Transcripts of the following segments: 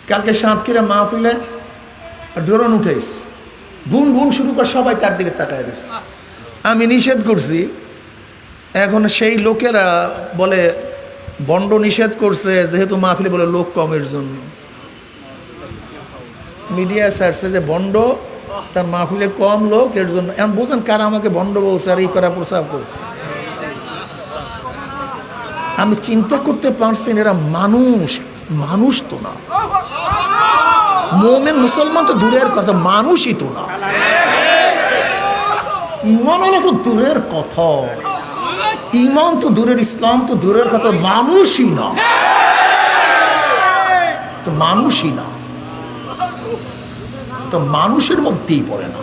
কালকে সাতক্ষীরা মাহফিলে ড্রোন উঠেছ, বুন বুন শুরু করে সবাই তার দিকে তাকায় রয়েছে। আমি নিষেধ করছি, এখন সেই লোকেরা বলে বন্ড নিষেধ করছে যেহেতু মাহফিলে বলে লোক কমের জন্য। মিডিয়া ছাড়ছে যে বন্ড তার মাহফিলে কম লোক এর জন্য। এখন বুঝেন কারা আমাকে বন্ড বলছে আর এই করা প্রস্তাব করছে। আমি চিন্তা করতে পারছি এরা মানুষ, মানুষ তো না। মোমেন মুসলমান তো দূরের কথা, মানুষই তো না। ইমান হলো তো দূরের কথা, ইমান তো দূরের, ইসলাম তো দূরের কথা, মানুষই না, তো মানুষই না, তো মানুষের মধ্যেই পড়ে না।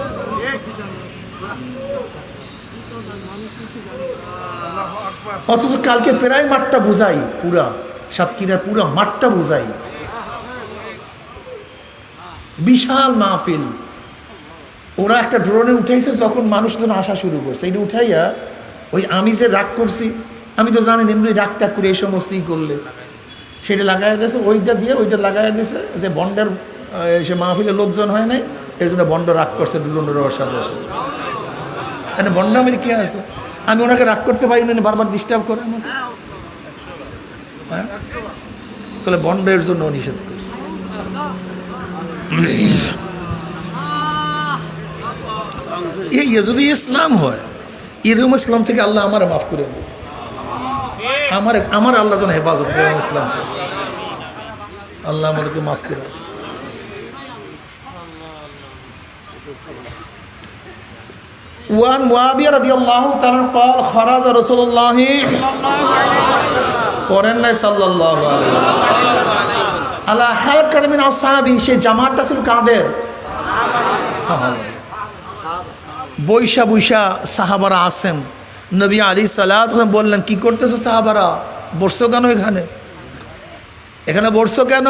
অথচ কালকে প্রায় মাঠটা বোঝাই, পুরা সাতক্ষীরার পুরা মাঠটা বোঝাই, বিশাল মাহফিল। ওরা একটা ড্রোনে উঠাইছে, যখন মানুষজন আসা শুরু করছে, এটা উঠাইয়া ওই আমি যে রাগ করছি, আমি তো জানি এমনি রাগ টাগ করে এই সমস্তই করলে সেটা লাগাইয়া দিয়েছে, ওইটা দিয়ে ওইটা লাগাইয়া দিয়েছে যে বন্ডের সে মাহফিলে লোকজন হয় নাই, এর জন্য বন্ড রাগ করছে ড্রোনের সাথে সাথে। বন্ড আমার কে আছে, আমি ওনাকে রাগ করতে পারি না, বারবার ডিস্টার্ব করে আমাকে। হ্যাঁ, তাহলে বন্ডের জন্য নিষেধ করছে। এই যদি ইসলাম হয়, এরকম ইসলাম থেকে আল্লাহ আমার মাফ করে দেবে, আমার আল্লাহ যেন হেফাজত করে ইসলাম, আল্লাহ আমাদেরকে মাফ করে। وعن معاوية رضي الله تعالى قال خرج رسول الله সাল্লাল্লাহু আলাইহি ওয়াসাল্লাম আলা হালকা মিন আসহাবি, সেই জামাতটা ছিল কাদের? সাহাবা। বৈশা বৈশা সাহাবারা আছেন, নবী আলাইহিস সালাতু ওয়াস সালাম বললেন, কি করতেছো সাহাবারা, বসছো কেন এখানে, এখানে বসছো কেন?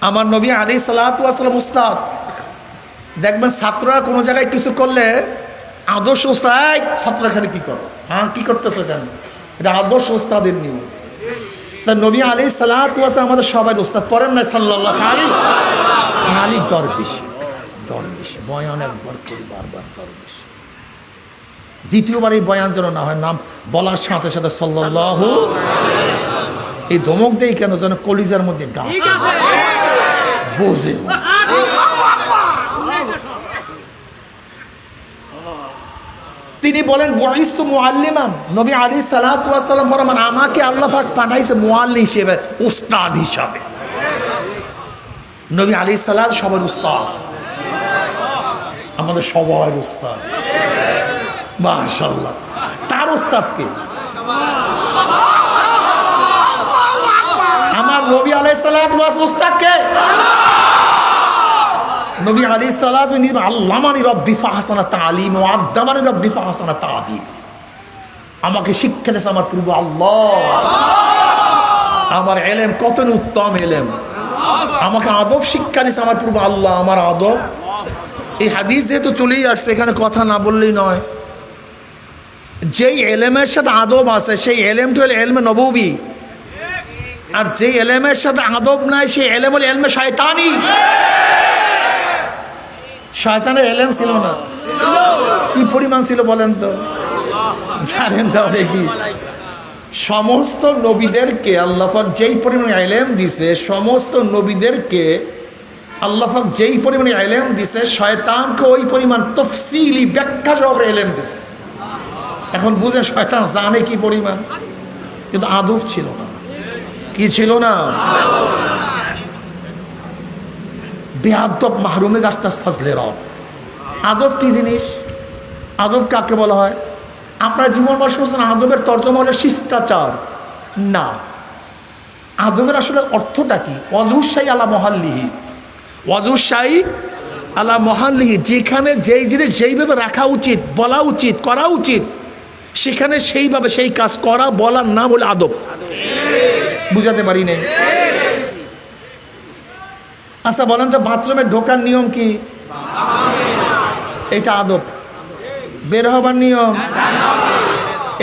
আমার নবী আলাইহিস সালাতু ওয়াস সালাম উস্তাদ। দেখবেন ছাত্ররা কোনো জায়গায় কিছু করলে আদর্শ উস্তাদ, ছাত্র এখানে কি করো, হ্যাঁ কি করতেছো কেন, এটা আদর্শ উস্তাদের নিয়ম। তা নবী আলাইহিস সালাতু ওয়াস সালাম আমাদের সবাই উস্তাদ, পড়েন না সাল্লাল্লাহু আলাইহি খালি দরবেশ, দরবেশ বয়ান একবার করি, বারবার দরবেশ। দ্বিতীয়বার এই বয়ান যেন না হয়, নাম বলার সাথে সাথে সাল্লাল্লাহু, এই ধমক দেই কেন, যেন কলিজার মধ্যে গা বোঝে। তিনি বলেন বুইস্তু মুআল্লিমান, নবী আলাইহিস সালাতু ওয়াস সালাম ফরমান, আমাকে আল্লাহ পাক পাঠাইছে মুআল্লিম হিসেবে, উস্তাদ হিসাবে। নবী আলাইহিস সালাত সবার উস্তাদ, আমাদের সবার উস্তাদ, মাশাআল্লাহ। তার উস্তাদকে আমার নবী আলাইহিস সালাত ওয়াস উস্তাদকে নবী আলাইহিস সালাতু আল্লামানি রব্বি ফাহসানা তালিম ওয়া আদ্দামানি রব্বি ফাহসানা তাদিব, আমাকে শিক্ষা দিয়েছে আমার প্রভু আল্লাহ, আমার ইলম কত উত্তম ইলম, আমাকে আদব শিক্ষা দিয়েছে আমার প্রভু আল্লাহ, আমার আদব। এই হাদিস যেহেতু চলেই আসছে, এখানে কথা না বললেই নয়। যেই এলেমের সাথে আদব আছে সেই এলেমটা হলো এলমে নববী, আর যেই এলেমের সাথে আদব নাই সেই এলেম হলো এলমে শয়তানি। শয়তানের এলেম ছিল না, কি পরিমাণ ছিল বলেন তো, জানেন না কি? সমস্ত নবীদেরকে আল্লাহ পাক যেই পরিমাণে ইলম দিছে, সমস্ত নবীদেরকে আল্লাহ পাক যেই পরিমাণে ইলম দিছে, শয়তানকে ওই পরিমাণ তফসিলি ব্যাখ্যা সহকারে ইলম দিছে। এখন বুঝেন শয়তান জানে কি পরিমাণ, কিন্তু আদব ছিল না। কি ছিল না? বেআদব মাহরুমে গাছটাস ফাজলে রব। আদব কি জিনিস? আদব কাকে বলা হয়? আপনার জীবন বর্ষ আদবের তর্জমা হলো শিষ্টাচার না। আদবের আসলে অর্থটা কি? ওয়াজুসাই আলা মহাল্লিহি, ওয়াজুসাই আলা মহাল্লিহি, যেখানে যেই জিনিস যেইভাবে রাখা উচিত, বলা উচিত, করা উচিত, সেখানে সেইভাবে সেই কাজ করা, বলার নাম হলো আদব। বুঝাতে পারি নাই? আচ্ছা বলেন তো, বাথরুমে ঢোকার নিয়ম কি? এটা আদব। বের হবার নিয়ম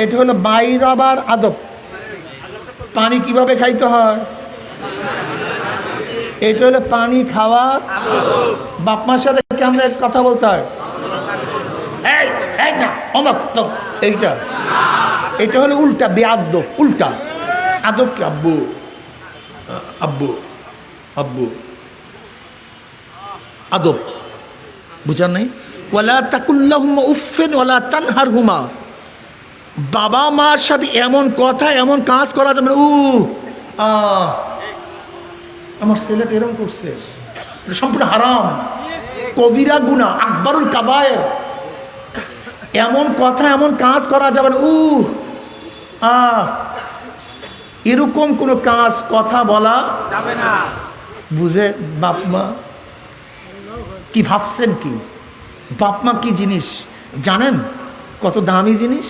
এটা হলো বাইর হবার আদব। পানি কিভাবে খাইতে হয়? এটা হলো পানি খাওয়া। বাপ মার সাথে কেমন কথা বলতে হয়, এই এই না অমক তো, এইটা এটা হলো উল্টা বেআদব, উল্টা আদব কি আব্বু আব্বু আব্বু আদব বুঝার নাই। ওয়ালা তাকুল্লাহুমা উফফিন ওয়ালা তানহারহুমা, বাবা মার সাথে এমন কথা এমন কাজ করা যাবে না। আমার ছেলেটা এরকম করছে, এটা সম্পূর্ণ হারাম, কবিরা গুনাহ, আকবারুল কাবায়ের। এমন কথা এমন কাজ করা যাবে না। এরকম কোনো কাজ কথা বলা যাবে না। বুঝে বাপ মা কি ভাবছেন, কি বাপ মা কি জিনিস জানেন, কত দামি জিনিস।